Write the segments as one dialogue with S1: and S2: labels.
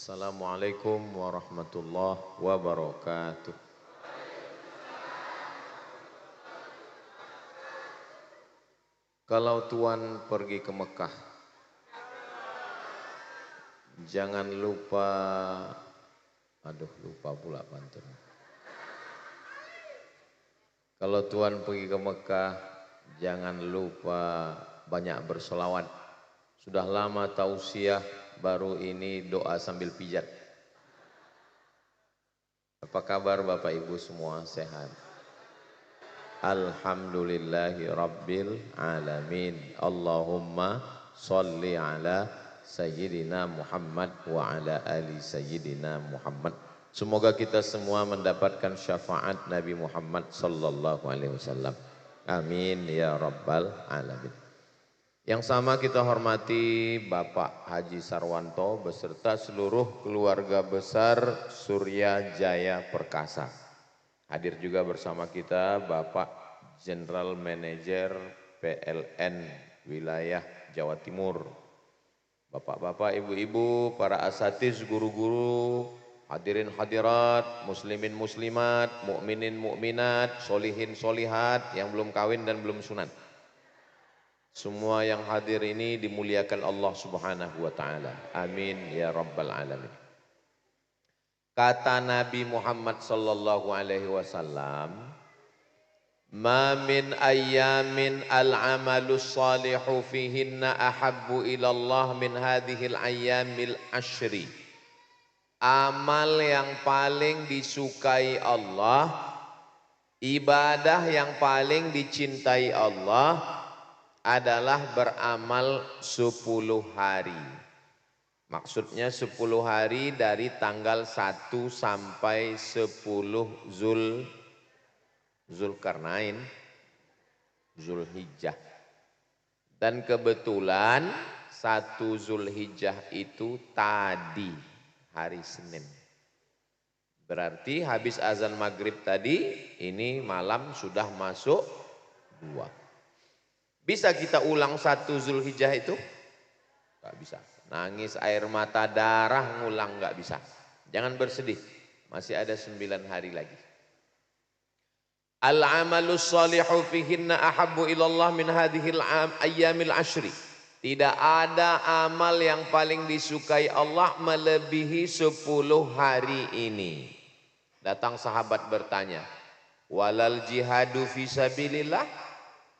S1: Assalamualaikum warahmatullahi wabarakatuh. Kalau Tuan pergi ke Mekah, jangan lupa, lupa pula pantun. Kalau Tuan pergi ke Mekah, jangan lupa banyak bersolawat. Sudah lama tausiah, baru ini doa sambil pijat. Apa kabar Bapak Ibu semua, sehat? Alhamdulillahi Rabbil Alamin. Allahumma salli ala Sayyidina Muhammad wa ala ali Sayyidina Muhammad. Semoga kita semua mendapatkan syafaat Nabi Muhammad sallallahu alaihi wasallam. Amin ya Rabbal Alamin. Yang sama kita hormati Bapak Haji Sarwanto beserta seluruh keluarga besar Surya Jaya Perkasa. Hadir juga bersama kita Bapak General Manager PLN Wilayah Jawa Timur. Bapak-bapak, ibu-ibu, para asatiz, guru-guru, hadirin hadirat, muslimin muslimat, mukminin mukminat, solihin solihat yang belum kawin dan belum sunat. Semua yang hadir ini dimuliakan Allah Subhanahu wa taala. Amin ya rabbal alamin. Kata Nabi Muhammad sallallahu alaihi wasallam, "Ma min ayyamin al-'amalus salihu fihinna ahabbu ila Allah min hadhil ayyamil ashri." Amal yang paling disukai Allah, ibadah yang paling dicintai Allah adalah beramal 10 hari. Maksudnya 10 hari dari tanggal 1 sampai 10 Zulkarnain, Zulhijjah. Dan kebetulan 1 Zulhijjah itu tadi hari Senin. Berarti habis azan maghrib tadi, ini malam sudah masuk 2. Bisa kita ulang 1 Zulhijjah itu? Gak bisa. Nangis air mata darah ngulang gak bisa. Jangan bersedih, masih ada 9 hari lagi. Al-amalus salihu fihinna ahabbu ilallah min hadhil ayyamil ashri. Tidak ada amal yang paling disukai Allah melebihi 10 hari ini. Datang sahabat bertanya, walal jihadu fisabilillah?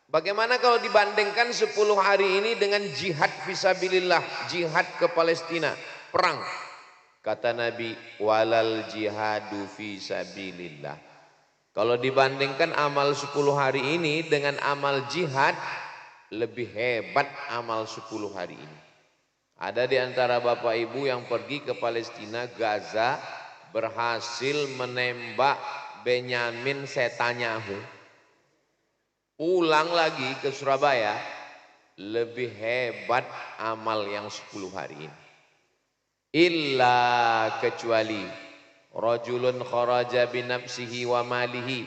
S1: Bagaimana kalau dibandingkan 10 hari ini dengan jihad fisabilillah, jihad ke Palestina, perang? Kata Nabi, walal jihadu fisabilillah. Kalau dibandingkan amal 10 hari ini dengan amal jihad, lebih hebat amal 10 hari ini. Ada di antara Bapak Ibu yang pergi ke Palestina, Gaza, berhasil menembak Benyamin Netanyahu. Pulang lagi ke Surabaya, lebih hebat amal yang 10 hari ini. Illa kecuali rajulun kharaja binafsihi wa malihi.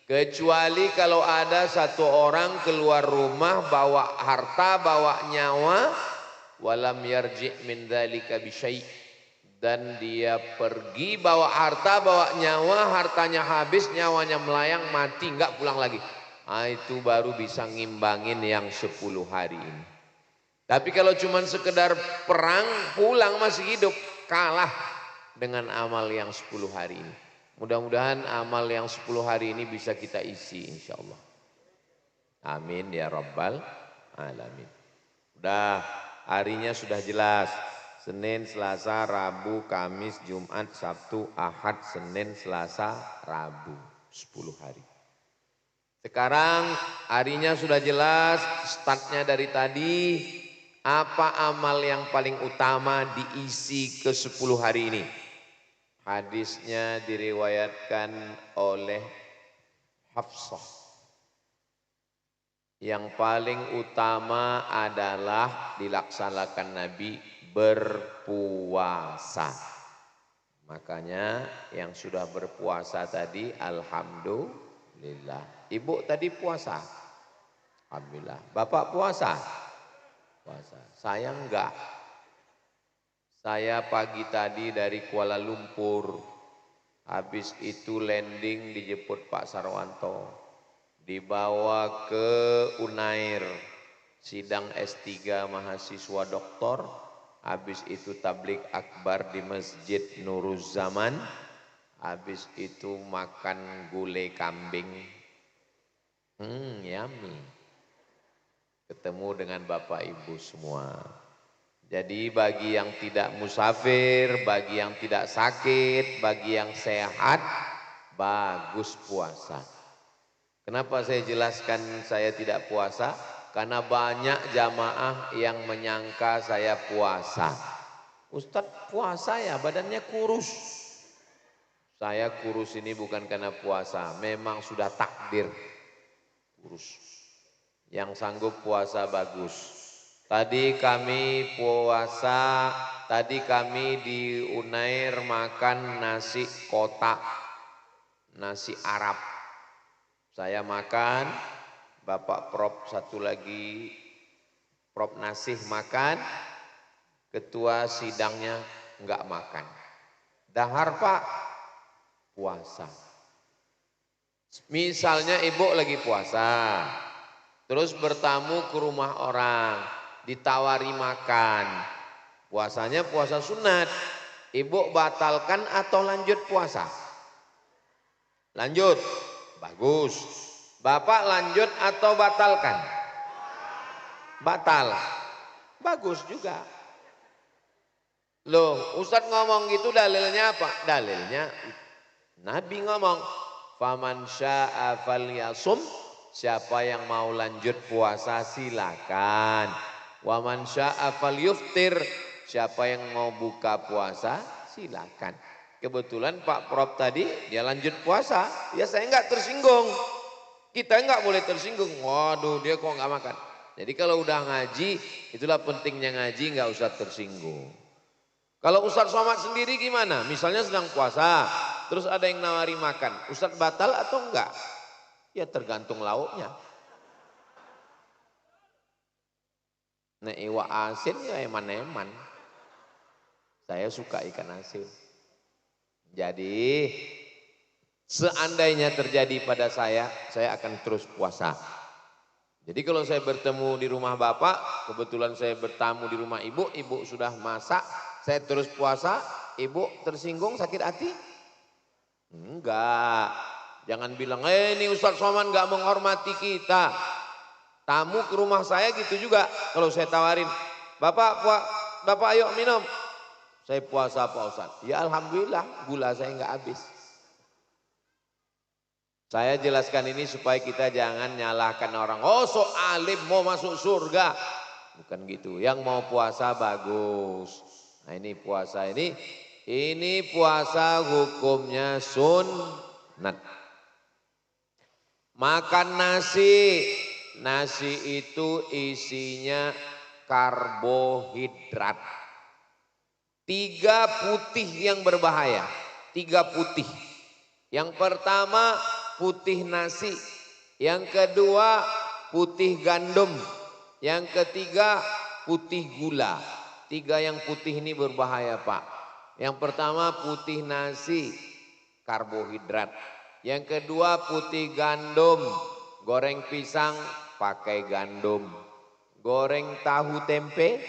S1: Kecuali kalau ada satu orang keluar rumah bawa harta, bawa nyawa, walam yarji' min dzalika bisyai', dan dia pergi bawa harta, bawa nyawa, hartanya habis, nyawanya melayang, mati, enggak pulang lagi. Itu baru bisa ngimbangin yang 10 hari ini. Tapi kalau cuma sekedar perang, pulang masih hidup, kalah dengan amal yang 10 hari ini. Mudah-mudahan amal yang 10 hari ini bisa kita isi insya Allah. Amin ya rabbal alamin. Udah, harinya sudah jelas. Senin, Selasa, Rabu, Kamis, Jumat, Sabtu, Ahad, Senin, Selasa, Rabu. 10 hari. Sekarang harinya sudah jelas, startnya dari tadi. Apa amal yang paling utama diisi ke 10 hari ini? Hadisnya diriwayatkan oleh Hafsah. Yang paling utama adalah dilaksanakan Nabi berpuasa. Makanya yang sudah berpuasa tadi, alhamdulillah. Ibu tadi puasa, alhamdulillah. Bapak puasa? Puasa. Saya enggak. Saya pagi tadi dari Kuala Lumpur, habis itu landing dijemput Pak Sarwanto, dibawa ke Unair, sidang S3 mahasiswa doktor, habis itu tablik akbar di Masjid Nuruz Zaman, habis itu makan gulai kambing, yummy, ketemu dengan Bapak Ibu semua. Jadi bagi yang tidak musafir, bagi yang tidak sakit, bagi yang sehat, bagus puasa. Kenapa saya jelaskan saya tidak puasa? Karena banyak jamaah yang menyangka saya puasa. Ustadz puasa ya, badannya kurus. Saya kurus ini bukan karena puasa, memang sudah takdir kurus. Yang sanggup puasa bagus. Tadi kami puasa, tadi kami di Unair makan nasi kotak, nasi Arab. Saya makan, Bapak Prof satu lagi, Prof Nasih makan, ketua sidangnya enggak makan. Dahar Pak, puasa. Misalnya ibu lagi puasa, terus bertamu ke rumah orang, ditawari makan, puasanya puasa sunat, ibu batalkan atau lanjut puasa? Lanjut, bagus. Bapak lanjut atau batalkan? Batal, bagus juga. Loh, Ustadz ngomong gitu dalilnya apa? Dalilnya Nabi ngomong, faman syaa falyasum, siapa yang mau lanjut puasa silakan. Wa man syaa falyuftir, siapa yang mau buka puasa silakan. Kebetulan Pak Prof tadi dia lanjut puasa, ya saya enggak tersinggung. Kita enggak boleh tersinggung. Waduh, dia kok enggak makan. Jadi kalau udah ngaji, itulah pentingnya ngaji, enggak usah tersinggung. Kalau Ustadz Somad sendiri gimana? Misalnya sedang puasa, terus ada yang nawari makan, Ustadz batal atau enggak? Ya tergantung lauknya. Nah iwa asin ya eman-eman. Saya suka ikan asin. Jadi seandainya terjadi pada saya akan terus puasa. Jadi kalau saya bertemu di rumah bapak, kebetulan saya bertamu di rumah ibu, ibu sudah masak, saya terus puasa, ibu tersinggung sakit hati? Enggak. Jangan bilang, ini Ustadz Somad enggak menghormati kita. Tamu ke rumah saya gitu juga. Kalau saya tawarin, Bapak ayo minum. Saya puasa Pak Ustadz. Ya Alhamdulillah, gula saya enggak habis. Saya jelaskan ini supaya kita jangan nyalahkan orang. Oh so alim mau masuk surga. Bukan gitu. Yang mau puasa bagus. Nah ini puasa ini puasa hukumnya sunat. Makan nasi. Nasi itu isinya karbohidrat. 3 putih yang berbahaya. 3 putih. Yang pertama putih nasi. Yang kedua putih gandum. Yang ketiga putih gula. 3 yang putih ini berbahaya Pak. Yang pertama putih nasi, karbohidrat. Yang kedua putih gandum. Goreng pisang pakai gandum, goreng tahu tempe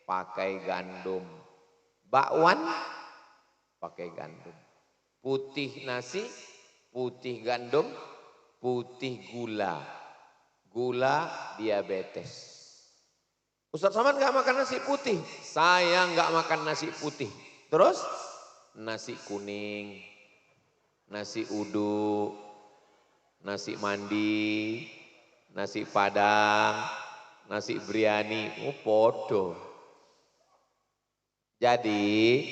S1: pakai gandum, bakwan pakai gandum. Putih nasi, putih gandum, putih gula. Gula diabetes. Ustadz Somad gak makan nasi putih, saya gak makan nasi putih. Terus nasi kuning, nasi uduk, nasi mandi, nasi padang, nasi biryani, podo. Jadi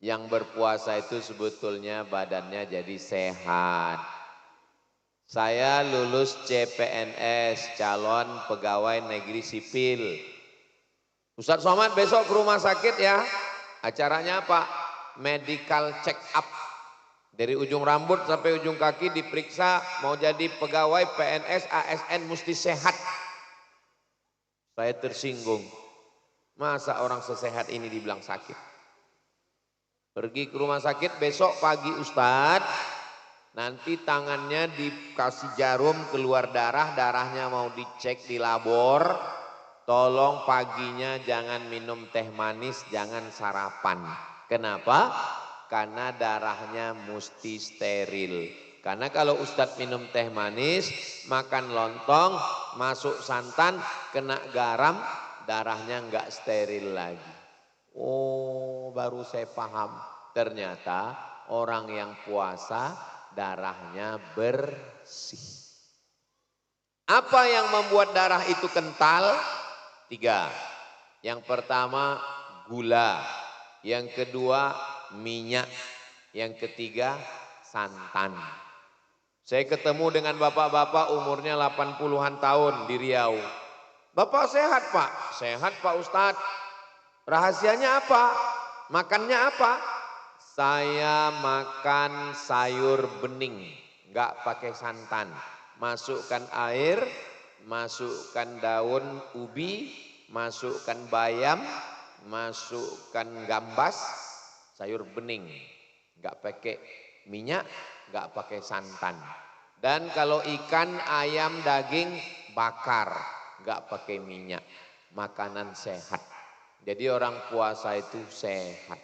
S1: yang berpuasa itu sebetulnya badannya jadi sehat. Saya lulus CPNS, calon pegawai negeri sipil. Ustadz Somad besok ke rumah sakit ya. Acaranya apa? Medical check up. Dari ujung rambut sampai ujung kaki diperiksa, mau jadi pegawai PNS, ASN mesti sehat. Saya tersinggung. Masa orang sesehat ini dibilang sakit? Pergi ke rumah sakit besok pagi Ustadz, nanti tangannya dikasih jarum keluar darah, darahnya mau dicek di labor. Tolong paginya jangan minum teh manis, jangan sarapan. Kenapa? Karena darahnya mesti steril. Karena kalau Ustadz minum teh manis, makan lontong, masuk santan, kena garam, darahnya enggak steril lagi. Oh, baru saya paham. Ternyata orang yang puasa darahnya bersih. Apa yang membuat darah itu kental? 3. Yang pertama gula, yang kedua minyak, yang ketiga santan. Saya ketemu dengan bapak-bapak umurnya 80-an tahun di Riau. Bapak sehat Pak? Sehat Pak Ustadz. Rahasianya apa? Makannya apa? Saya makan sayur bening, enggak pakai santan. Masukkan air, masukkan daun ubi, masukkan bayam, masukkan gambas, sayur bening. Enggak pakai minyak, enggak pakai santan. Dan kalau ikan, ayam, daging bakar, enggak pakai minyak. Makanan sehat. Jadi orang puasa itu sehat.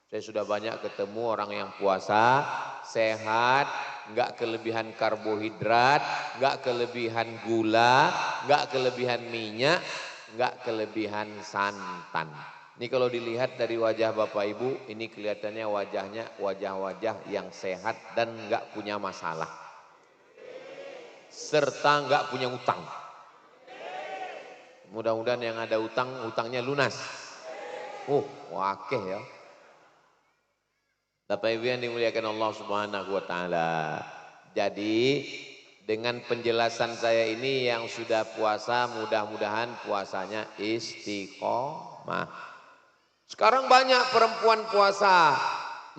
S1: Saya sudah banyak ketemu orang yang puasa sehat, enggak kelebihan karbohidrat, enggak kelebihan gula, enggak kelebihan minyak, enggak kelebihan santan. Ini kalau dilihat dari wajah Bapak Ibu, ini kelihatannya wajahnya wajah-wajah yang sehat dan enggak punya masalah. Serta enggak punya utang. Mudah-mudahan yang ada utang, utangnya lunas. Wakeh ya. Bapak Ibu yang dimuliakan Allah Subhanahu wa taala. Jadi dengan penjelasan saya ini yang sudah puasa mudah-mudahan puasanya istiqomah. Sekarang banyak perempuan puasa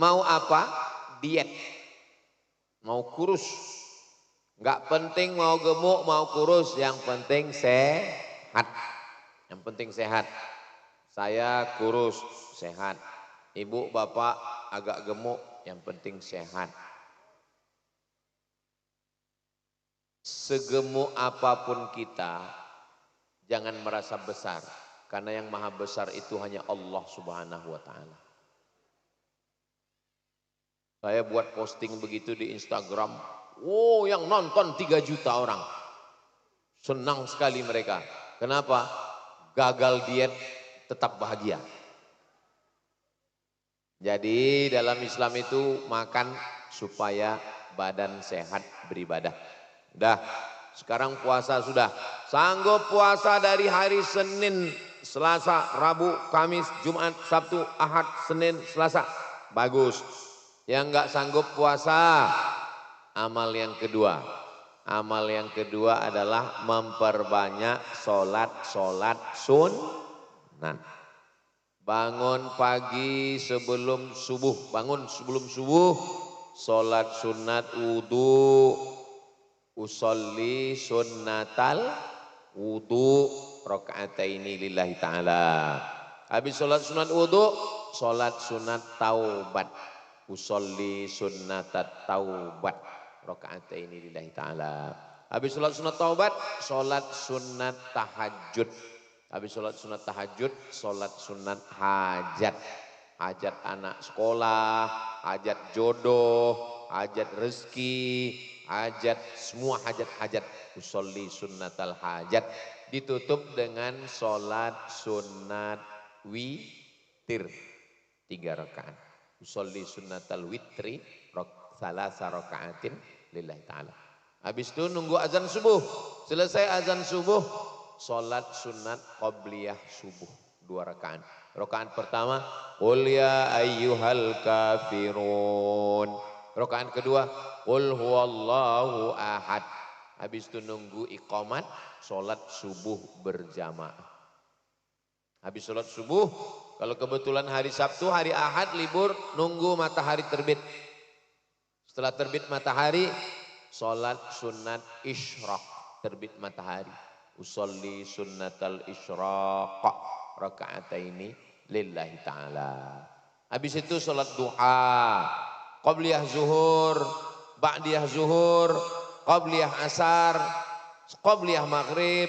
S1: mau apa? Diet. Mau kurus. Enggak penting mau gemuk, mau kurus, yang penting sehat. Yang penting sehat. Saya kurus, sehat. Ibu, bapak agak gemuk, yang penting sehat. Segemuk apapun kita, jangan merasa besar. Karena yang maha besar itu hanya Allah Subhanahu wa ta'ala. Saya buat posting begitu di Instagram. Yang nonton 3 juta orang. Senang sekali mereka. Kenapa? Gagal diet tetap bahagia. Jadi dalam Islam itu makan supaya badan sehat beribadah. Udah, sekarang puasa sudah. Sanggup puasa dari hari Senin, Selasa, Rabu, Kamis, Jumat, Sabtu, Ahad, Senin, Selasa. Bagus. Yang enggak sanggup puasa, amal yang kedua. Amal yang kedua adalah memperbanyak sholat sunnah. Bangun pagi sebelum subuh, sholat sunat wudu, usolli sunnatal wudu, rakaataini lillahi ta'ala. Habis sholat sunat wudu, sholat sunat taubat, usolli sunnatat taubat, rakaataini lillahi ta'ala. Habis sholat sunat taubat, sholat sunat tahajud. Habis sholat sunat tahajud, sholat sunat hajat. Hajat anak sekolah, hajat jodoh, hajat rezeki, hajat, semua hajat-hajat. Usolli sunnatal hajat. Ditutup dengan sholat sunat witir. 3 rakaat. Usolli sunnatal witri, salasa rakaatin lillahi ta'ala. Habis itu nunggu azan subuh. Selesai azan subuh, sholat sunat qobliyah subuh 2 rakaat. Rakaat pertama, qul ya ayyuhal kafirun. Rakaat kedua, qul huwallahu ahad. Habis itu nunggu iqamat, sholat subuh berjamaah. Habis sholat subuh, kalau kebetulan hari Sabtu, hari Ahad libur, nunggu matahari terbit. Setelah terbit matahari, sholat sunat isyraq, terbit matahari. Usolli sunnatal isyraq, raka'ataini lillahi ta'ala. Habis itu sholat duha, qabliyah zuhur, ba'diyah zuhur, qabliyah asar, qabliyah maghrib,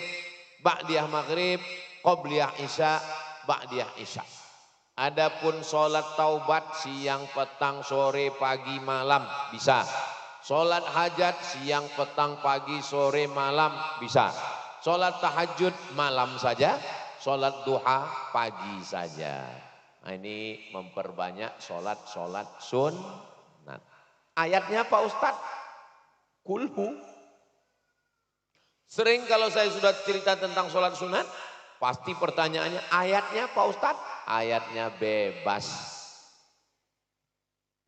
S1: ba'diyah maghrib, qabliyah isya, ba'diyah isya. Adapun sholat taubat siang, petang, sore, pagi, malam bisa. Sholat hajat siang, petang, pagi, sore, malam bisa. Sholat tahajud malam saja, sholat duha pagi saja. Nah, ini memperbanyak sholat sunat. Ayatnya Pak Ustadz, kulhu. Sering kalau saya sudah cerita tentang sholat sunat, pasti pertanyaannya ayatnya Pak Ustadz, ayatnya bebas.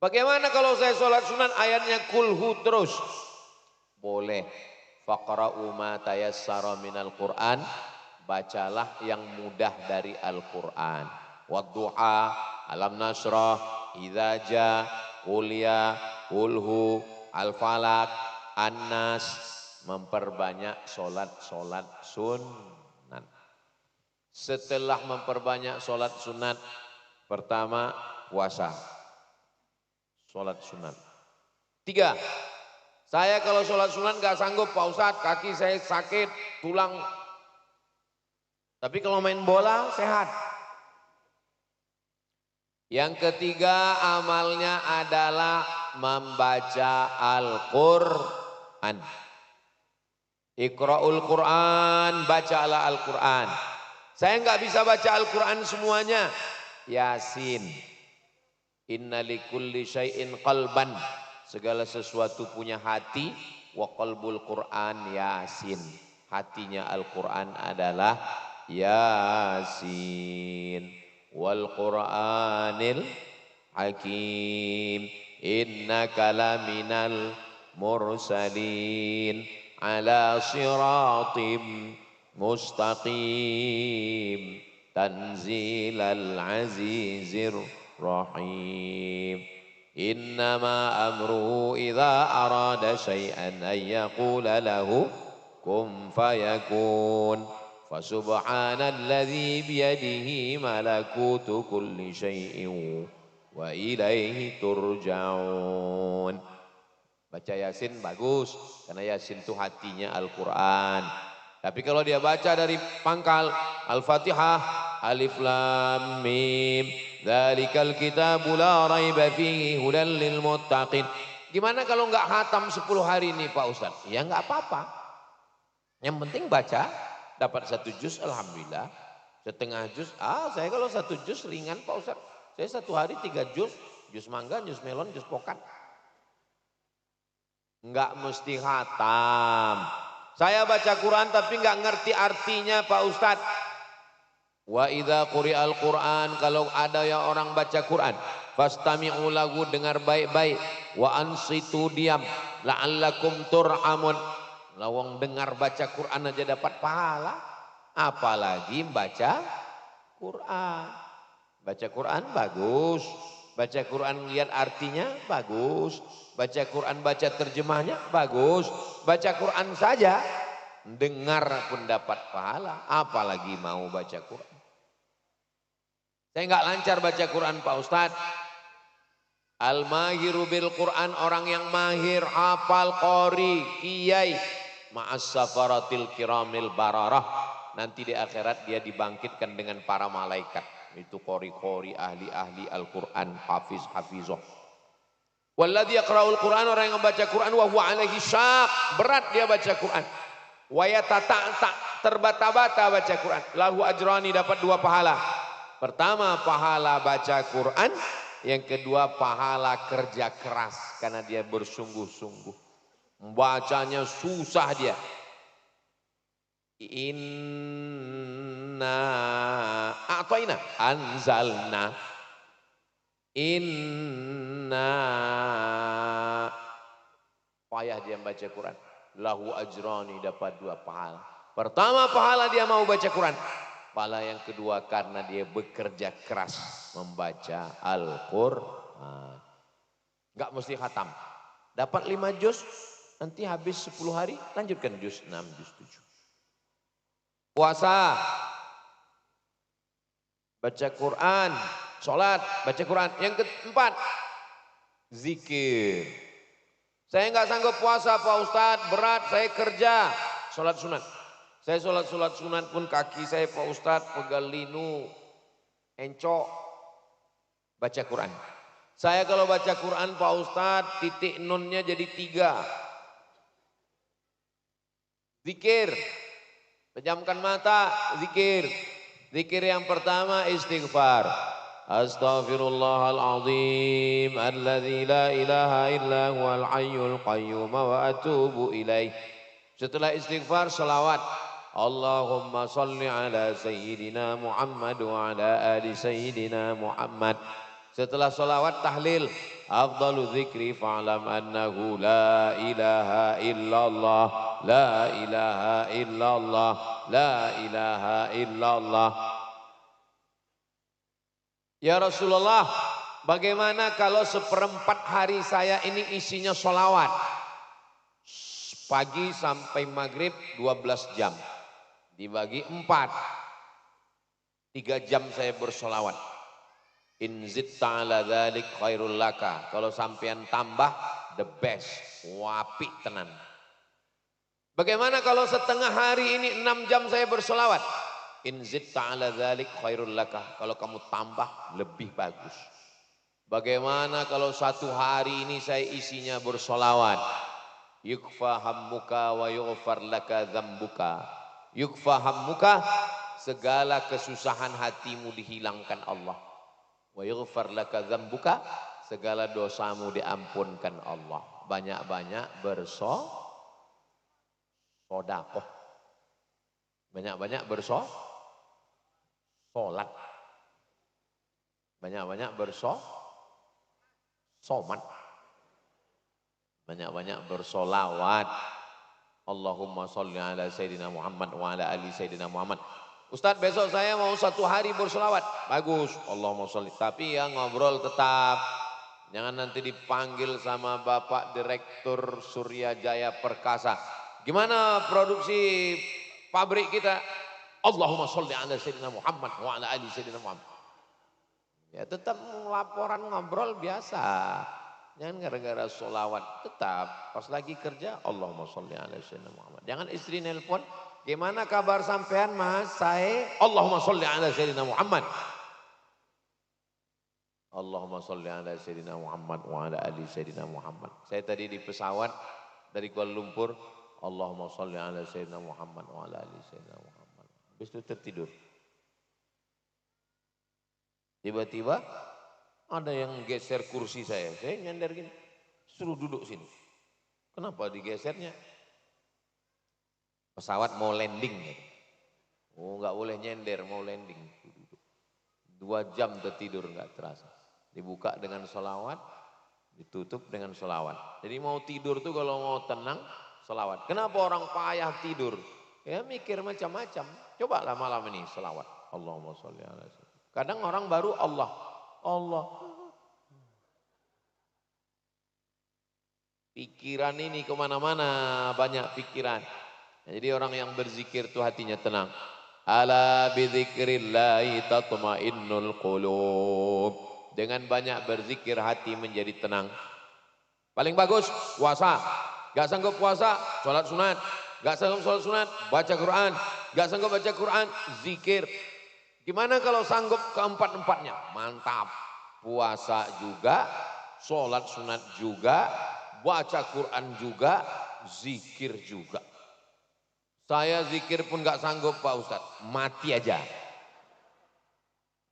S1: Bagaimana kalau saya sholat sunat ayatnya kulhu terus? Boleh. Faqra'u ma tayassara minal Qur'an, bacalah yang mudah dari Al-Qur'an. Waddu'a, alam nasrah, idza ja, qul ya, qulhu, al-falaq, an-nas, memperbanyak sholat-sholat sunat. Setelah memperbanyak sholat sunat, pertama puasa, sholat sunat. 3, saya kalau sholat sunat gak sanggup Pak Ustadz, kaki saya sakit, tulang. Tapi kalau main bola sehat. Yang ketiga amalnya adalah membaca Al-Quran. Iqra'ul Quran, bacalah Al-Quran. Saya nggak bisa baca Al-Quran semuanya. Yasin. Inna likulli syai'in qalban. Segala sesuatu punya hati. Wa qalbul Quran Yasin. Hatinya Al-Quran adalah Yasin. Wal Qur'anil Hakim. Innaka laminal mursalin. Ala siratim mustaqim. Tanzilal azizir rahim. Innama amruhu idza arada syai'an an yaqula lahu kun fayakun. Fasubhanalladzi biyadihi malakutu kulli syai'in wa ilaihi turja'un. Baca Yasin bagus, karena Yasin itu hatinya Al-Quran. Tapi kalau dia baca dari pangkal Al-Fatihah, Alif Lam Mim, dzalikal kitabu la raiba fihi hudal lil muttaqin. Gimana kalau enggak khatam 10 hari ini Pak Ustaz? Ya enggak apa-apa. Yang penting baca, dapat 1 juz alhamdulillah. Setengah juz, saya kalau 1 juz ringan Pak Ustaz. Saya 1 hari 3 juz, juz mangga, juz melon, juz pokat. Enggak mesti khatam. Saya baca Quran tapi enggak ngerti artinya Pak Ustadz. Wa idza quri'al Quran, kalau ada yang orang baca Quran, fastami'u lahu, dengar baik-baik, wa ansitu, diam, la'allakum turhamun. Lawang dengar baca Quran aja dapat pahala, apalagi baca Quran. Baca Quran bagus, baca Quran lihat artinya bagus, baca Quran baca terjemahnya bagus, baca Quran saja dengar pun dapat pahala, apalagi mau baca Quran. Saya enggak lancar baca Quran Pak Ustadz. Al-mahiru bil Quran, orang yang mahir, hafal, qori, kiai, ma'as safaratil kiramil bararah. Nanti di akhirat dia dibangkitkan dengan para malaikat. Itu qori-qori, ahli-ahli Al-Quran, hafiz-hafizah. Walladzi yaqra'ul Quran, orang yang membaca Quran wa huwa alaihi syaq, berat dia baca Quran. Wa yatata'ta, terbata-bata baca Quran. Lahu ajrani, dapat 2 pahala. Pertama pahala baca Quran, yang kedua pahala kerja keras karena dia bersungguh-sungguh. Membacanya susah dia. Inna a'tayna anzalna. Inna, payah dia baca Quran. Lahu ajrani, dapat 2 pahala. Pertama pahala dia mau baca Quran. Pahala yang kedua karena dia bekerja keras membaca Al-Quran. Enggak mesti khatam. Dapat 5 juz, nanti habis 10 hari lanjutkan juz 6, juz 7. Puasa. baca Quran, sholat, baca Quran. Yang keempat, zikir. Saya nggak sanggup puasa Pak Ustadz, berat, saya kerja, sholat sunat. Saya sholat sunat pun kaki saya Pak Ustadz pegal linu, encok, baca Quran. Saya kalau baca Quran Pak Ustadz titik nunnya jadi 3. Zikir, pejamkan mata, zikir. Zikir yang pertama istighfar. Astaghfirullahaladzim alladzi la ilaha illa huwal hayyul qayyum wa atubu ilaih. Setelah istighfar selawat. Allahumma salli ala sayyidina Muhammad wa ala ali sayyidina Muhammad. Setelah selawat tahlil. Afdalu dzikri fa'lam annahu la ilaha illallah, la ilaha illallah, la ilaha illallah. Ya Rasulullah, bagaimana kalau 1/4 hari saya ini isinya sholawat? Pagi sampai maghrib 12 jam. Dibagi 4. 3 jam saya bersolawat. In zitta ala dzalik khairul laka. Kalau sampean tambah, the best. Wapi tenan. Bagaimana kalau setengah hari ini 6 jam saya bersolawat? In zitta ala dzalik khairul laka. Kalau kamu tambah, lebih bagus. Bagaimana kalau 1 hari ini saya isinya bersolawat? Yukfa hammuka wa yughfar laka dzambuka. Yukfa hammuka, segala kesusahan hatimu dihilangkan Allah. Wa yughfar laka dzambuka, segala dosamu diampunkan Allah. Banyak-banyak bersedekah. Banyak-banyak bersolat. Banyak-banyak bersomat. Banyak-banyak bersolawat. Allahumma sholli ala Sayyidina Muhammad wa ala ali Sayyidina Muhammad. Ustadz besok saya mau 1 hari bersolawat. Bagus, Allahumma sholli. Tapi ya ngobrol tetap. Jangan nanti dipanggil sama Bapak Direktur Surya Jaya Perkasa. Gimana produksi pabrik kita? Allahumma sholli ala Sayyidina Muhammad wa ala ali Sayyidina Muhammad. Ya tetap laporan ngobrol biasa. Jangan gara-gara sholawat, tetap pas lagi kerja Allahumma sholli ala sayyidina Muhammad. Jangan istri nelpon, gimana kabar sampean Mas? Saya Allahumma sholli ala sayyidina Muhammad. Allahumma sholli ala sayyidina Muhammad wa ala ali sayyidina Muhammad. Saya tadi di pesawat dari Kuala Lumpur, Allahumma sholli ala sayyidina Muhammad wa ala ali sayyidina Muhammad. Habis itu tertidur. Tiba-tiba ada yang geser kursi saya nyender gini, suruh duduk sini. Kenapa digesernya? Pesawat mau landing. Oh nggak boleh nyender, mau landing. 2 jam tertidur nggak terasa. Dibuka dengan sholawat, ditutup dengan sholawat. Jadi mau tidur tuh kalau mau tenang, sholawat. Kenapa orang payah tidur? Ya mikir macam-macam. Cobalah malam ini sholawat. Allahumma sholli ala sayyidina. Kadang orang baru Allah. Pikiran ini kemana-mana, banyak pikiran. Jadi orang yang berzikir itu hatinya tenang. Ala bidzikrillahi tatmainnul qulub. Dengan banyak berzikir hati menjadi tenang. Paling bagus puasa. Gak sanggup puasa, sholat sunat. Gak sanggup sholat sunat, baca Quran. Gak sanggup baca Quran, zikir. Gimana kalau sanggup keempat-empatnya? Mantap. Puasa juga, sholat sunat juga, baca Quran juga, zikir juga. Saya zikir pun gak sanggup Pak Ustadz, mati aja.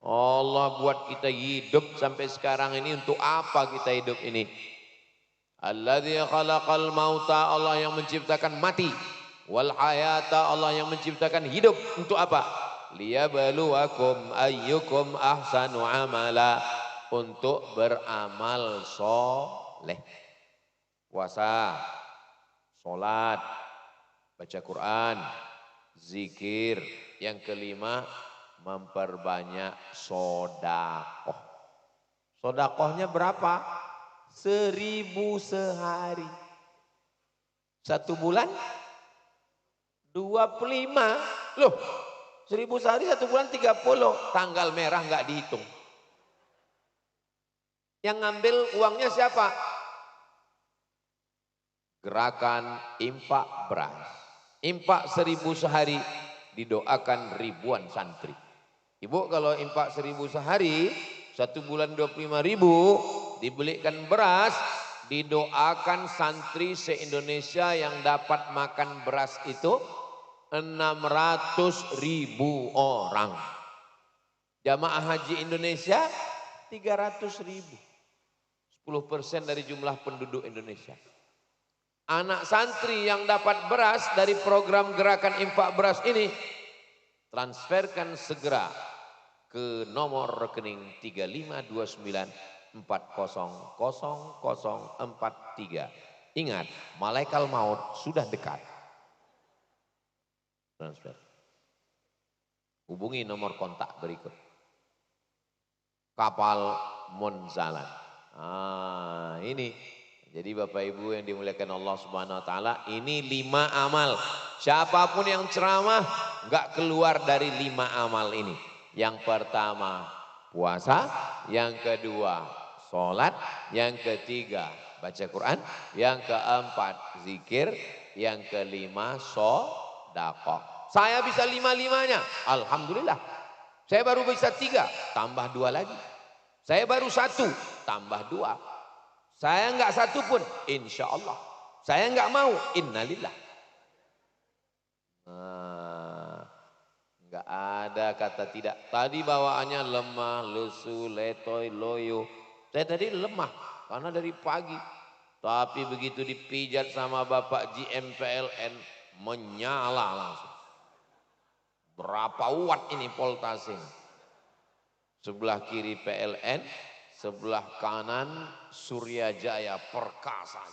S1: Allah buat kita hidup sampai sekarang ini untuk apa kita hidup ini? Alladzi khalaqal mauta, Allah yang menciptakan mati. Wal hayata, Allah yang menciptakan hidup. Untuk apa? Liyabluwakum ayyukum ahsanu amala, untuk beramal soleh. Puasa, sholat, baca Quran, zikir. Yang kelima, memperbanyak sodakoh. Sodakohnya berapa? 1000 sehari. 1 bulan 25. Loh, 1000 sehari 1 bulan 30. Tanggal merah nggak dihitung. Yang ngambil uangnya siapa? Gerakan infak beras. Infak 1000 sehari didoakan ribuan santri. Ibu kalau infak 1000 sehari, 1 bulan 25.000, dibelikan beras, didoakan santri se-Indonesia yang dapat makan beras itu 600.000 orang. Jamaah haji Indonesia 300.000. 10% dari jumlah penduduk Indonesia. Anak santri yang dapat beras dari program gerakan infak beras ini, transferkan segera ke nomor rekening 3529400043. Ingat, malaikat maut sudah dekat. Transfer. Hubungi nomor kontak berikut. Kapal Monzalan. Ini. Jadi Bapak Ibu yang dimuliakan Allah Subhanahu wa taala, ini 5 amal. Siapapun yang ceramah enggak keluar dari 5 amal ini. Yang pertama puasa, yang kedua sholat, yang ketiga baca Quran, yang keempat zikir, yang kelima sedekah. Saya bisa 5-5-nya, alhamdulillah. Saya baru bisa 3, tambah 2 lagi. Saya baru 1, tambah 2. Saya enggak 1 pun, insya Allah. Saya enggak mau, innalillah. Enggak ada kata tidak. Tadi bawaannya lemah, lesu, letoy, loyo. Saya tadi lemah, karena dari pagi. Tapi begitu dipijat sama Bapak GM PLN, menyala langsung. Berapa watt ini voltase? Sebelah kiri PLN, sebelah kanan Surya Jaya Perkasa.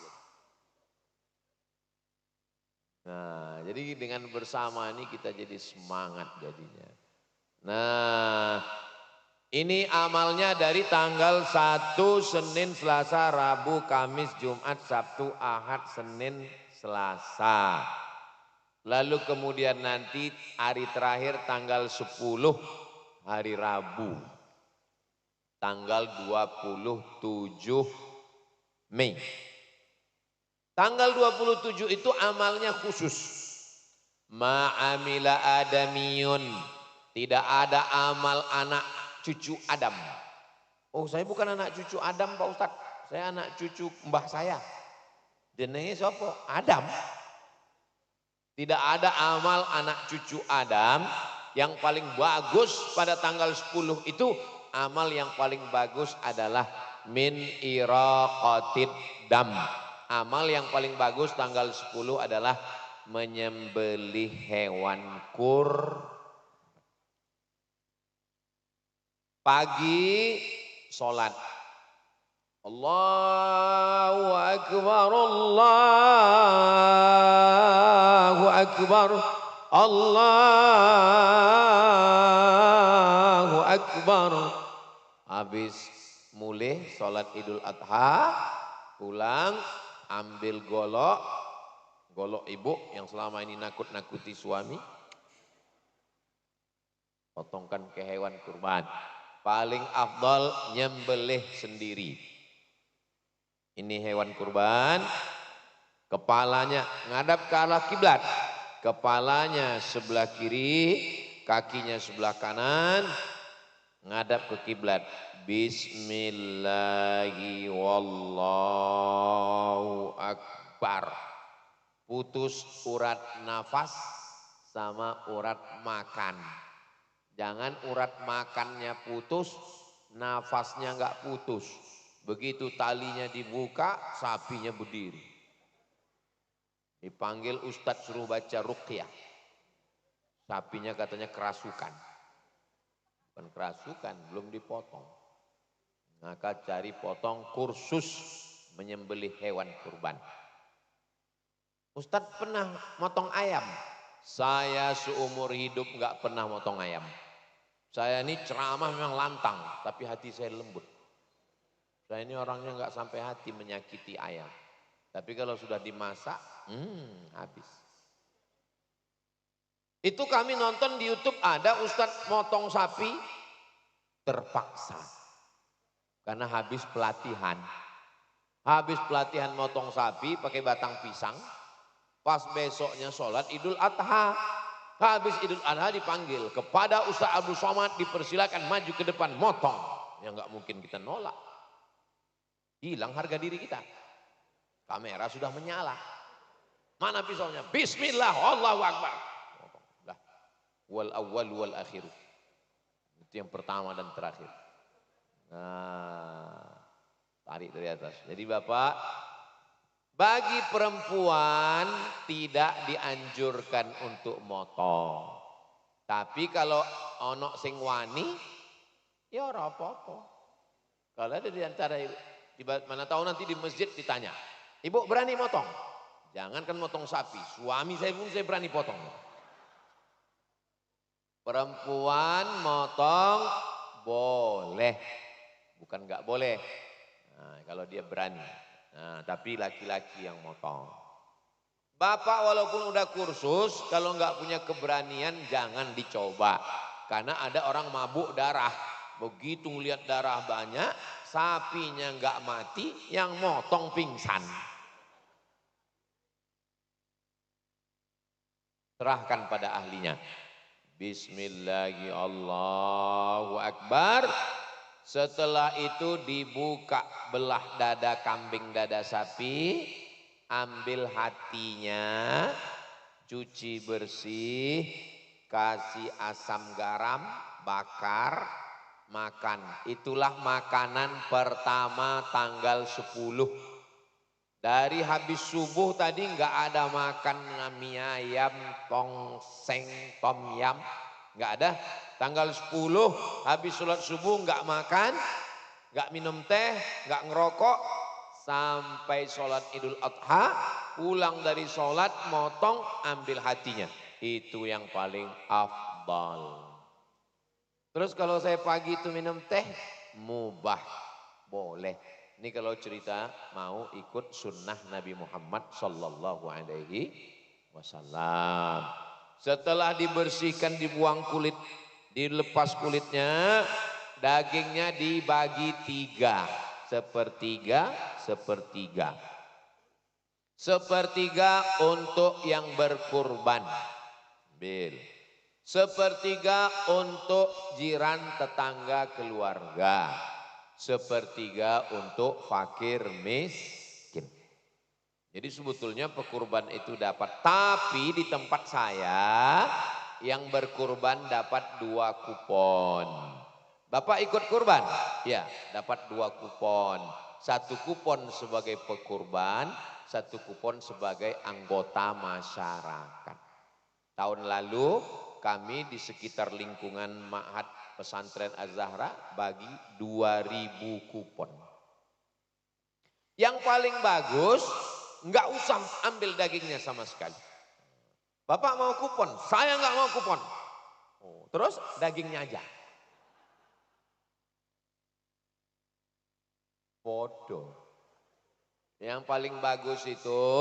S1: Nah, jadi dengan bersama ini kita jadi semangat jadinya. Nah, ini amalnya dari tanggal 1 Senin, Selasa, Rabu, Kamis, Jumat, Sabtu, Ahad, Senin, Selasa. Lalu kemudian nanti hari terakhir tanggal 10 hari Rabu. Tanggal 27 Mei. Tanggal 27 itu amalnya khusus. Ma'amila adamiyun. Tidak ada amal anak cucu Adam. Oh, saya bukan anak cucu Adam Pak Ustadz. Saya anak cucu mbah saya. Jenenge sapa? Adam. Tidak ada amal anak cucu Adam. Yang paling bagus pada tanggal 10 itu, amal yang paling bagus adalah min iraqatid dam. Amal yang paling bagus tanggal 10 adalah menyembelih hewan pagi sholat. Allahu Akbar, Allahu Akbar, Allahu Akbar. Habis mulai sholat Idul Adha, pulang ambil golok ibu yang selama ini nakut-nakuti suami, potongkan ke hewan kurban. Paling afdal nyembelih sendiri. Ini hewan kurban, kepalanya ngadap ke arah kiblat, kepalanya sebelah kiri, kakinya sebelah kanan, ngadap ke kiblat. Bismillahi wallahu akbar. Putus urat nafas sama urat makan. Jangan urat makannya putus, nafasnya enggak putus. Begitu talinya dibuka, sapinya berdiri. Dipanggil Ustadz suruh baca ruqyah. Sapinya katanya kerasukan. Bukan kerasukan, belum dipotong. Maka cari potong kursus menyembelih hewan kurban. Ustadz pernah motong ayam. Saya seumur hidup enggak pernah motong ayam. Saya ini ceramah memang lantang, tapi hati saya lembut. Saya ini orangnya enggak sampai hati menyakiti ayam. Tapi kalau sudah dimasak, habis. Itu kami nonton di YouTube ada Ustadz motong sapi terpaksa. Karena habis pelatihan. Habis pelatihan motong sapi pakai batang pisang. Pas besoknya sholat Idul Adha. Habis Idul Adha dipanggil. Kepada Ustadz Abdul Somad dipersilakan maju ke depan motong. Ya nggak mungkin kita nolak. Hilang harga diri kita. Kamera sudah menyala. Mana pisaunya? Bismillah, Allahu Akbar. Lah, wal awwal wal akhiru. Itu yang pertama dan terakhir. Nah, tarik dari atas. Jadi Bapak, bagi perempuan tidak dianjurkan untuk motong. Tapi kalau ono sing wani, ya ora apa-apa. Kalau ada di antara mana tahu nanti di masjid ditanya, ibu berani motong? Jangankan motong sapi, suami saya pun saya berani potong. Perempuan motong boleh, bukan nggak boleh. Nah, kalau dia berani, nah, tapi laki-laki yang motong. Bapak walaupun udah kursus, kalau nggak punya keberanian jangan dicoba. Karena ada orang mabuk darah, begitu lihat darah banyak, sapinya nggak mati, yang motong pingsan. Serahkan pada ahlinya. Bismillahirrahmanirrahim, Allahu Akbar. Setelah itu dibuka belah dada kambing, dada sapi. Ambil hatinya, cuci bersih, kasih asam garam, bakar, makan. Itulah makanan pertama tanggal 10. Dari habis subuh tadi nggak ada makan mie ayam, tongseng, tom yam, nggak ada. Tanggal 10 habis sholat subuh nggak makan, nggak minum teh, nggak ngerokok sampai sholat Idul Adha. Pulang dari sholat motong, ambil hatinya. Itu yang paling afdal. Terus kalau saya pagi itu minum teh, mubah, boleh. Ini kalau cerita mau ikut sunnah Nabi Muhammad sallallahu alaihi wasallam. Setelah dibersihkan, dibuang kulit, dilepas kulitnya, dagingnya dibagi 3, sepertiga, sepertiga. Sepertiga untuk yang berkurban. Sepertiga untuk jiran, tetangga, keluarga. Sepertiga untuk fakir miskin. Jadi sebetulnya pekurban itu dapat, tapi di tempat saya yang berkurban dapat 2 kupon. Bapak ikut kurban? Ya, dapat 2 kupon. 1 kupon sebagai pekurban, 1 kupon sebagai anggota masyarakat. Tahun lalu kami di sekitar lingkungan Ma'had Pesantren Az-Zahra bagi 2.000 kupon. Yang paling bagus, nggak usah ambil dagingnya sama sekali. Bapak mau kupon, saya nggak mau kupon. Terus dagingnya aja. Bodoh. Yang paling bagus itu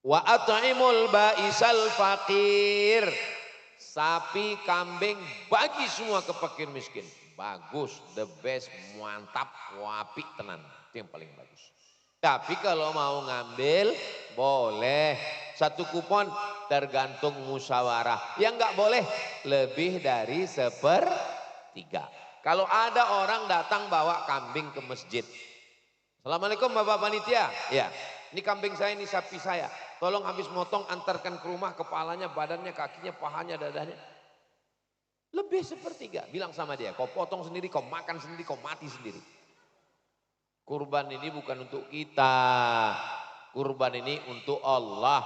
S1: wa at'imul ba'isal faqir. Sapi, kambing, bagi semua ke fakir miskin. Bagus, the best, mantap, wapi, tenan. Itu yang paling bagus. Tapi kalau mau ngambil, boleh. 1 kupon tergantung musyawarah. Yang nggak boleh, lebih dari 1/3. Kalau ada orang datang bawa kambing ke masjid. Assalamualaikum Bapak Panitia. Ya, ini kambing saya, ini sapi saya. Tolong habis motong antarkan ke rumah, kepalanya, badannya, kakinya, pahanya, dadanya. Lebih 1/3. Bilang sama dia, kau potong sendiri, kau makan sendiri, kau mati sendiri. Kurban ini bukan untuk kita. Kurban ini untuk Allah.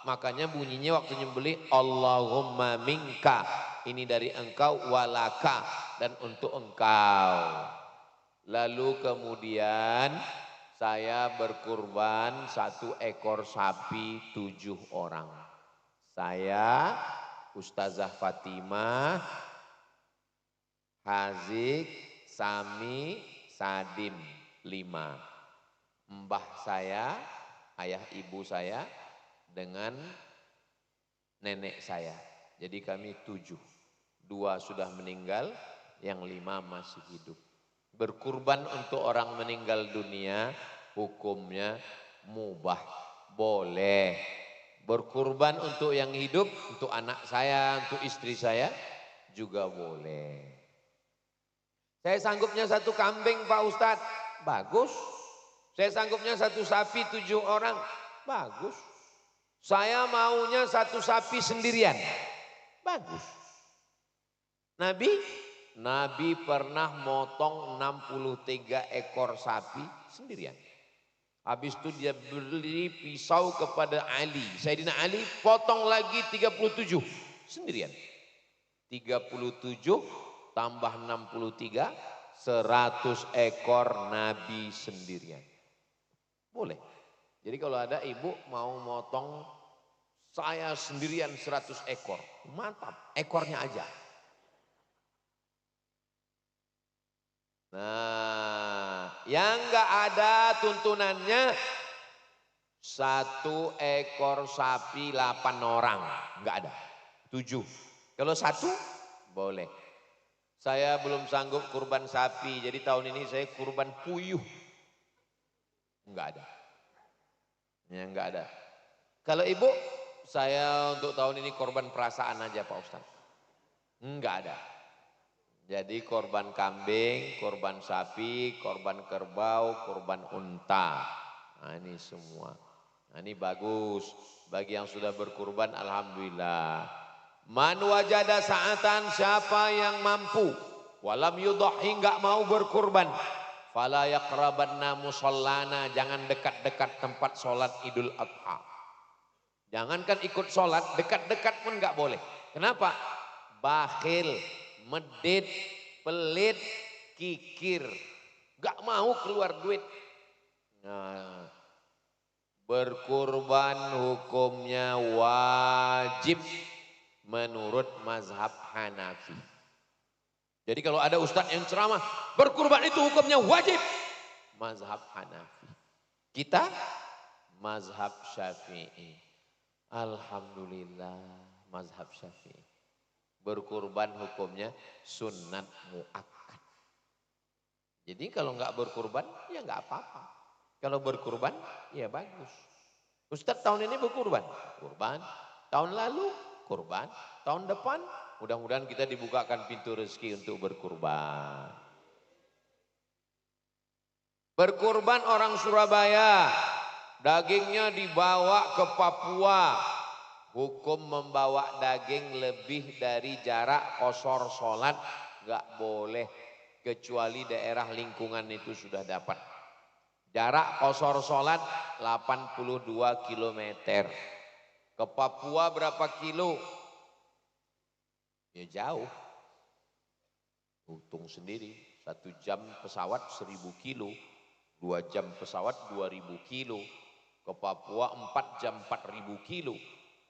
S1: Makanya bunyinya waktu nyembelih, Allahumma minka. Ini dari engkau, walaka. Dan untuk engkau. Lalu kemudian saya berkurban 1 ekor sapi 7 orang. Saya, Ustazah Fatimah, Hazik, Sami, Sadim 5. Mbah saya, ayah ibu saya dengan nenek saya. Jadi kami 7. 2 sudah meninggal, yang 5 masih hidup. Berkurban untuk orang meninggal dunia hukumnya mubah, boleh. Berkurban untuk yang hidup, untuk anak saya, untuk istri saya juga boleh. Saya sanggupnya 1 kambing Pak Ustadz, bagus. Saya sanggupnya 1 sapi 7 orang, bagus. Saya maunya 1 sapi sendirian, bagus. Nabi pernah motong 63 ekor sapi sendirian. Habis itu dia beli pisau kepada Ali. Sayyidina Ali potong lagi 37 sendirian. 37 tambah 63, 100 ekor Nabi sendirian. Boleh. Jadi kalau ada ibu mau motong saya sendirian 100 ekor. Mantap, ekornya aja. Nah, yang enggak ada tuntunannya 1 ekor sapi 8 orang, enggak ada. 7. Kalau 1 boleh. Saya belum sanggup kurban sapi, jadi tahun ini saya kurban puyuh. Enggak ada. Ya enggak ada. Kalau ibu, saya untuk tahun ini korban perasaan aja Pak Ustadz. Enggak ada. Jadi korban kambing, korban sapi, korban kerbau, korban unta. Nah ini semua. Nah ini bagus. Bagi yang sudah berkurban alhamdulillah. Man wajada sa'atan, siapa yang mampu. Walam yudhahi, enggak mau berkurban. Fala yaqrabanna musallana, jangan dekat-dekat tempat sholat Idul Adha. Jangankan ikut sholat, dekat-dekat pun enggak boleh. Kenapa? Bakhil, medit, pelit, kikir, gak mau keluar duit. Nah, berkurban hukumnya wajib menurut mazhab Hanafi. Jadi kalau ada ustadz yang ceramah, berkurban itu hukumnya wajib, mazhab Hanafi. Kita mazhab Syafi'i. Alhamdulillah mazhab Syafi'i. Berkurban hukumnya sunat muakkad. Jadi kalau enggak berkurban ya enggak apa-apa. Kalau berkurban ya bagus. Ustadz tahun ini berkurban, kurban. Tahun lalu kurban, tahun depan mudah-mudahan kita dibukakan pintu rezeki untuk berkurban. Berkurban orang Surabaya, dagingnya dibawa ke Papua. Hukum membawa daging lebih dari jarak qashar sholat gak boleh, kecuali daerah lingkungan itu sudah dapat. Jarak qashar sholat 82 km. Ke Papua berapa kilo? Ya jauh. Hitung sendiri, 1 jam pesawat 1000 kilo, 2 jam pesawat 2000 kilo. Ke Papua 4 jam 4000 kilo.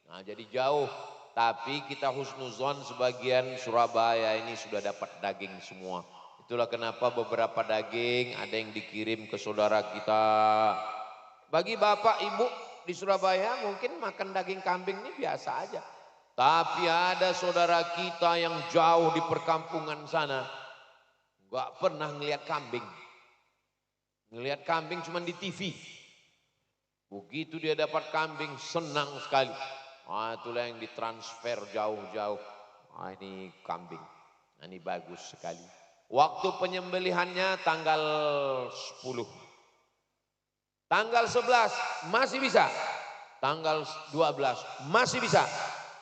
S1: Nah jadi jauh, tapi kita husnuzon sebagian Surabaya ini sudah dapat daging semua. Itulah kenapa beberapa daging ada yang dikirim ke saudara kita. Bagi bapak ibu di Surabaya mungkin makan daging kambing ini biasa aja. Tapi ada saudara kita yang jauh di perkampungan sana, gak pernah ngelihat kambing. Ngelihat kambing cuma di TV. Begitu dia dapat kambing senang sekali. Ah, itulah yang ditransfer jauh-jauh. Ah, ini kambing. Nah, ini bagus sekali. Waktu penyembelihannya tanggal 10. Tanggal 11 masih bisa. Tanggal 12 masih bisa.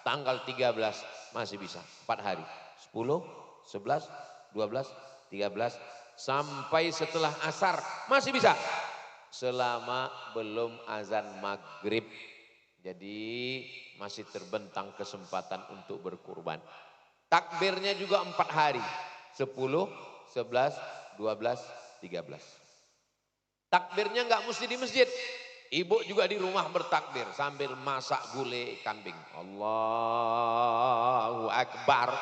S1: Tanggal 13 masih bisa. 4 hari. 10, 11, 12, 13 sampai setelah asar masih bisa. Selama belum azan maghrib. Jadi masih terbentang kesempatan untuk berkurban. Takbirnya juga 4 hari. 10, 11, 12, 13. Takbirnya enggak mesti di masjid. Ibu juga di rumah bertakbir sambil masak gulai kambing. Allahu Akbar.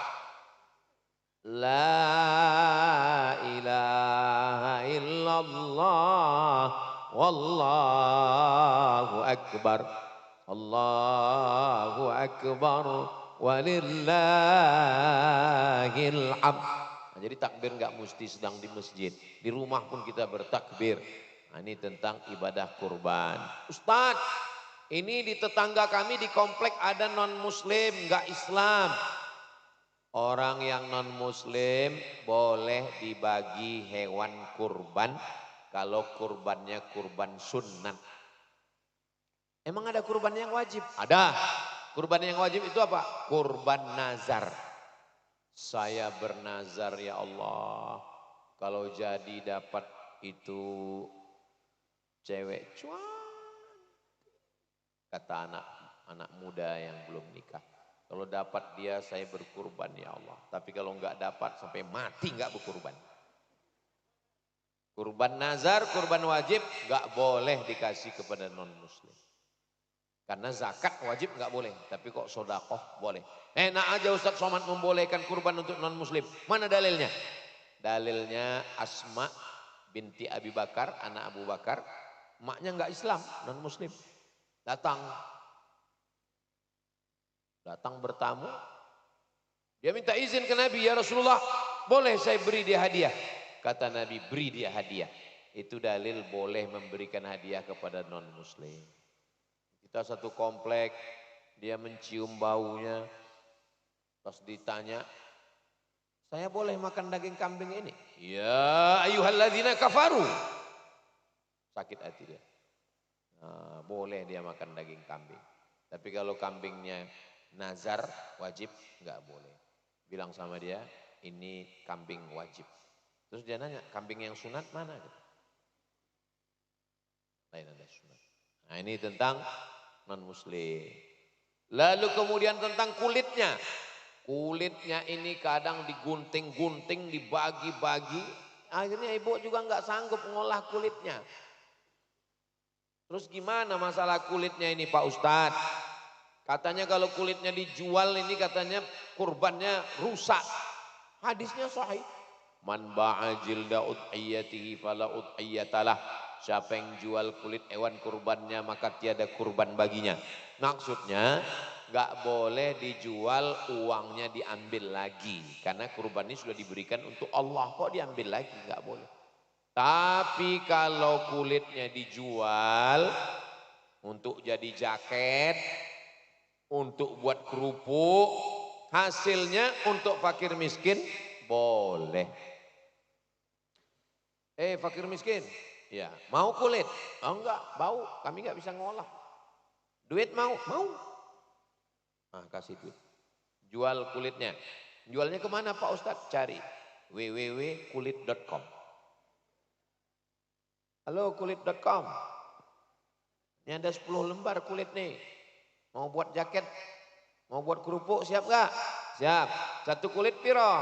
S1: La ilaha illallah. Wallahu Akbar. Allahu Akbar walillahil hamd. Nah, jadi takbir nggak mesti sedang di masjid, di rumah pun kita bertakbir. Nah, ini tentang ibadah kurban. Ustadz, ini di tetangga kami di komplek ada non muslim, nggak Islam. Orang yang non muslim boleh dibagi hewan kurban kalau kurbannya kurban sunnah. Emang ada kurban yang wajib? Ada. Kurban yang wajib itu apa? Kurban nazar. Saya bernazar ya Allah, kalau jadi dapat itu cewek cuan. Kata anak muda yang belum nikah. Kalau dapat dia saya berkurban ya Allah. Tapi kalau enggak dapat sampai mati enggak berkurban. Kurban nazar, kurban wajib enggak boleh dikasih kepada non muslim. Karena zakat wajib enggak boleh. Tapi kok sodakoh boleh. Enak aja Ustaz Somad membolehkan kurban untuk non muslim. Mana dalilnya? Dalilnya Asma binti Abi Bakar, anak Abu Bakar. Maknya enggak Islam, non muslim. Datang bertamu, dia minta izin ke Nabi, ya Rasulullah, boleh saya beri dia hadiah? Kata Nabi, beri dia hadiah. Itu dalil boleh memberikan hadiah kepada non muslim. Kita satu komplek, dia mencium baunya, pas ditanya, saya boleh makan daging kambing ini? Ya ayyuhalladzina kafaru. Sakit hati dia. Nah, boleh dia makan daging kambing. Tapi kalau kambingnya nazar wajib nggak boleh. Bilang sama dia, ini kambing wajib. Terus dia nanya, kambing yang sunat mana? Lain ada sunat. Nah ini tentang non muslim. Lalu kemudian tentang kulitnya. Kulitnya ini kadang digunting-gunting, dibagi-bagi. Akhirnya ibu juga nggak sanggup ngolah kulitnya. Terus gimana masalah kulitnya ini Pak Ustadz? Katanya kalau kulitnya dijual ini katanya kurbannya rusak. Hadisnya sahih. Man ba'a jilda udhiyatihi fala udhiyatalah. Siapa yang jual kulit hewan kurbannya maka tiada kurban baginya. Maksudnya gak boleh dijual uangnya diambil lagi. Karena kurban ini sudah diberikan untuk Allah. Kok diambil lagi? Gak boleh. Tapi kalau kulitnya dijual untuk jadi jaket, untuk buat kerupuk, hasilnya untuk fakir miskin, boleh. Fakir miskin, ya mau kulit? Oh enggak, bau, kami enggak bisa ngolah. Duit mau? Mau. Nah kasih duit. Jual kulitnya. Jualnya kemana Pak Ustadz? Cari www.kulit.com. Halo kulit.com. Ini ada 10 lembar kulit nih. Mau buat jaket, mau buat kerupuk siap gak? Siap. Satu kulit piro?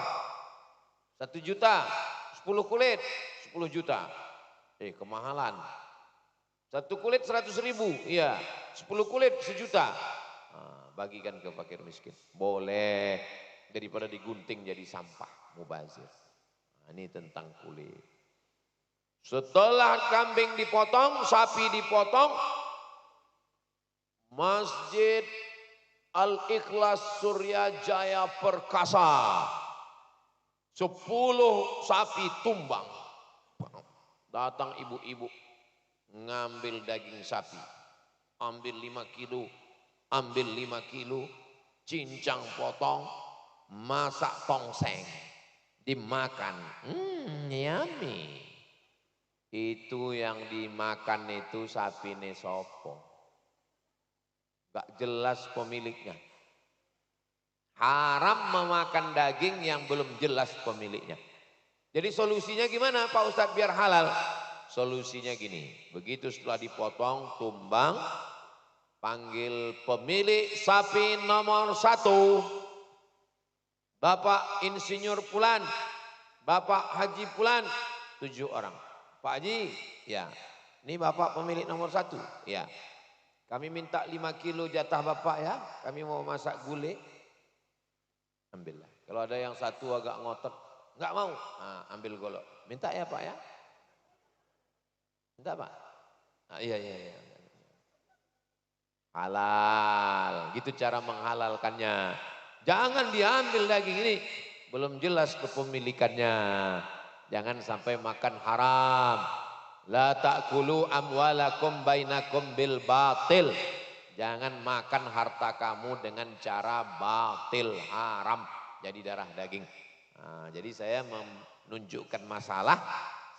S1: 1 juta. 10 kulit 10 juta. Kemahalan. Satu kulit 100.000. Iya. 10 kulit 1 juta. Nah, bagikan ke fakir miskin. Boleh. Daripada digunting jadi sampah. Mubazir. Nah, ini tentang kulit. Setelah kambing dipotong, sapi dipotong, Masjid Al-Ikhlas Suryajaya Perkasa 10 sapi tumbang. Datang ibu-ibu ngambil daging sapi. Ambil 5 kilo, ambil 5 kilo, cincang potong, masak tongseng, dimakan. Yummy. Itu yang dimakan itu sapi nesopo. Gak jelas pemiliknya. Haram memakan daging yang belum jelas pemiliknya. Jadi solusinya gimana Pak Ustadz biar halal? Solusinya gini, begitu setelah dipotong, tumbang, panggil pemilik sapi nomor 1. Bapak Insinyur Pulan, Bapak Haji Pulan, 7 orang. Pak Haji, ya, ini Bapak pemilik nomor 1, ya. Kami minta 5 kilo jatah Bapak ya, kami mau masak gulai. Ambillah. Kalau ada yang satu agak ngotot, enggak mau, nah, ambil golok. Minta ya Pak ya? Minta Pak? Iya. halal. Gitu cara menghalalkannya. Jangan diambil daging ini, belum jelas kepemilikannya. Jangan sampai makan haram. La ta'kulu amwalakum bainakum bil batil. Jangan makan harta kamu dengan cara batil, haram. Jadi darah daging. Nah, jadi saya menunjukkan masalah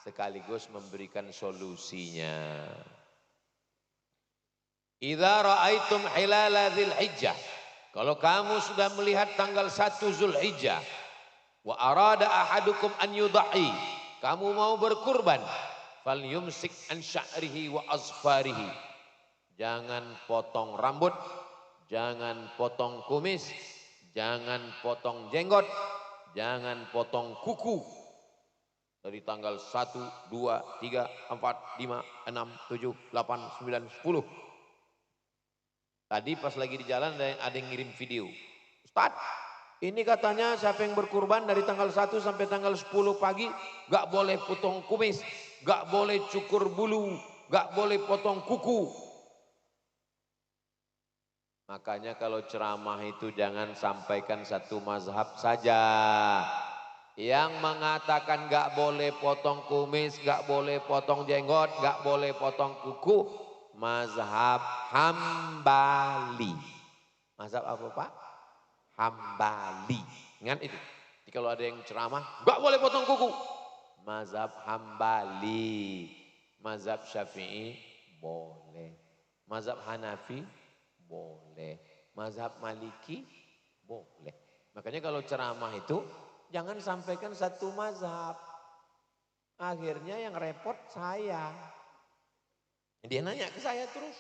S1: sekaligus memberikan solusinya. Idza ra'aitum hilala dzulhijjah. Kalau kamu sudah melihat tanggal 1 Zulhijjah, wa arada ahadukum an yudhi, kamu mau berkurban, falyumsik an sya'rihi wa azfarihi. Jangan potong rambut, jangan potong kumis, jangan potong jenggot, jangan potong kuku. Dari tanggal 1, 2, 3, 4, 5, 6, 7, 8, 9, 10. Tadi pas lagi di jalan ada yang ngirim video. Ustaz, ini katanya siapa yang berkurban dari tanggal 1 sampai tanggal 10 pagi gak boleh potong kumis, gak boleh cukur bulu, gak boleh potong kuku. Makanya kalau ceramah itu jangan sampaikan satu mazhab saja. Yang mengatakan gak boleh potong kumis, gak boleh potong jenggot, gak boleh potong kuku, mazhab Hambali. Mazhab apa Pak? Hambali. Ingat itu. Jadi kalau ada yang ceramah, gak boleh potong kuku. Mazhab Hambali. Mazhab Syafi'i boleh. Mazhab Hanafi boleh. Mazhab Maliki boleh. Makanya kalau ceramah itu jangan sampaikan satu mazhab. Akhirnya yang repot saya. Dia nanya ke saya terus,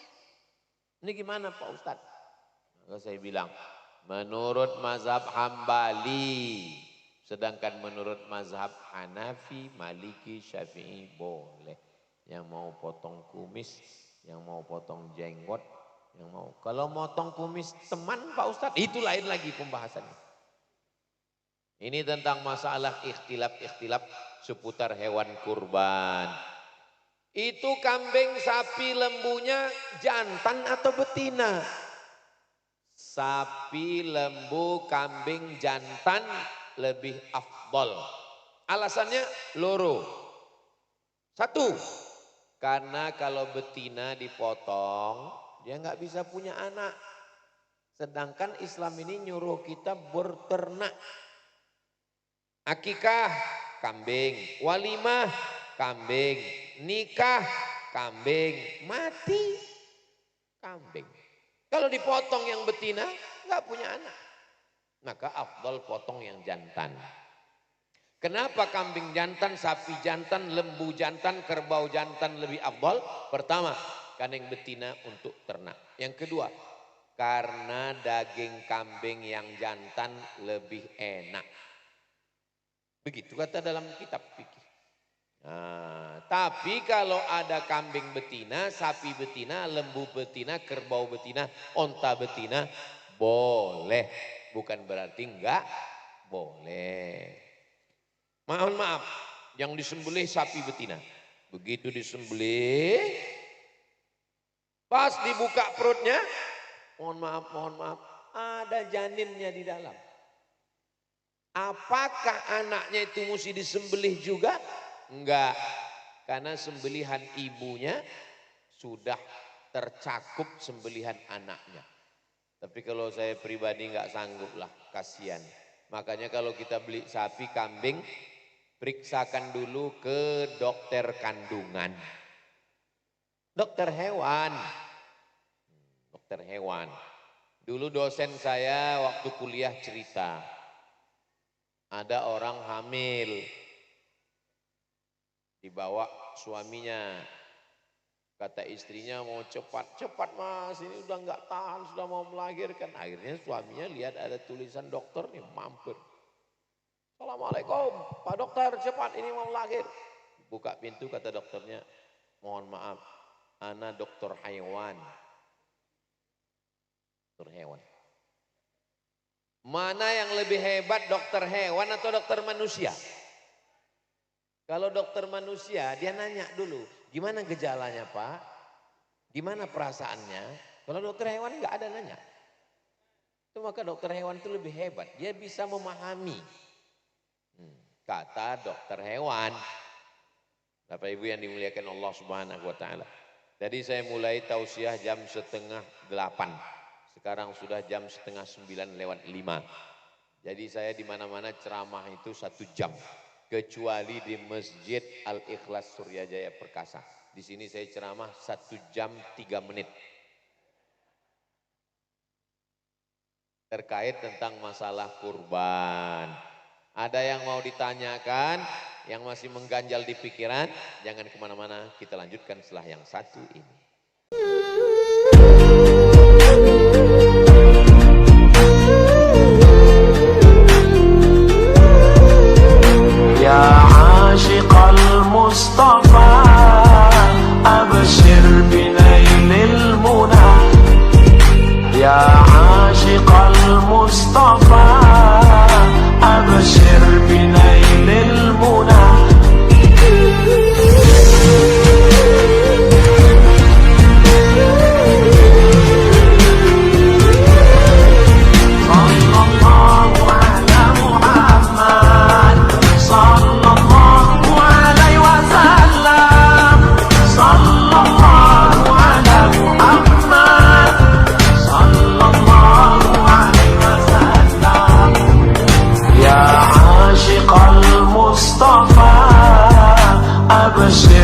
S1: ini gimana Pak Ustadz? Maka saya bilang, menurut mazhab Hambali, sedangkan menurut mazhab Hanafi, Maliki, Syafi'i boleh. Yang mau potong kumis, yang mau potong jenggot, yang mau. Kalau motong kumis teman Pak Ustadz, itu lain lagi pembahasannya. Ini tentang masalah ikhtilaf seputar hewan kurban. Itu kambing, sapi, lembunya jantan atau betina? Sapi, lembu, kambing, jantan lebih afdol. Alasannya loro. Satu, karena kalau betina dipotong, dia nggak bisa punya anak. Sedangkan Islam ini nyuruh kita berternak. Akikah, kambing. Walimah, kambing. Nikah, kambing. Mati, kambing. Kalau dipotong yang betina, nggak punya anak. Maka afdal potong yang jantan. Kenapa kambing jantan, sapi jantan, lembu jantan, kerbau jantan lebih afdal? Pertama, karena yang betina untuk ternak. Yang kedua, karena daging kambing yang jantan lebih enak. Begitu kata dalam kitab fikih. Nah, tapi kalau ada kambing betina, sapi betina, lembu betina, kerbau betina, onta betina, boleh. Bukan berarti enggak boleh. Mohon maaf, yang disembelih sapi betina. Begitu disembelih, pas dibuka perutnya, mohon maaf, ada janinnya di dalam. Apakah anaknya itu mesti disembelih juga? Enggak, karena sembelihan ibunya sudah tercakup sembelihan anaknya. Tapi kalau saya pribadi enggak sanggup lah, kasihan. Makanya kalau kita beli sapi, kambing, periksakan dulu ke dokter kandungan. Dokter hewan. Dokter hewan. Dulu dosen saya waktu kuliah cerita. Ada orang hamil, dibawa suaminya, kata istrinya mau cepat mas, ini udah nggak tahan, sudah mau melahirkan. Akhirnya suaminya lihat ada tulisan dokter nih, mampir. Assalamualaikum Pak Dokter, cepat ini mau melahir. Buka pintu, kata dokternya, mohon maaf, ana dokter hewan. Dokter hewan. Mana yang lebih hebat, dokter hewan atau dokter manusia? Kalau dokter manusia dia nanya dulu, gimana gejalanya Pak? Gimana perasaannya? Kalau dokter hewan nggak ada nanya. Itu maka dokter hewan itu lebih hebat. Dia bisa memahami. Kata dokter hewan. Bapak Ibu yang dimuliakan Allah Subhanahu wa taala. Jadi saya mulai tausiah jam 7:30. Sekarang sudah jam 8:30 Jadi saya di mana-mana ceramah itu 1 jam. Kecuali di Masjid Al-Ikhlas Suryajaya Perkasa. Di sini saya ceramah 1 jam 3 menit. Terkait tentang masalah kurban. Ada yang mau ditanyakan, yang masih mengganjal di pikiran, jangan kemana-mana, kita lanjutkan setelah yang satu ini.
S2: Ya ashiqal Mustafa, abshir binailil muna. Ya ashiqal Mustafa, abshir binailil muna. Mustafa, abshir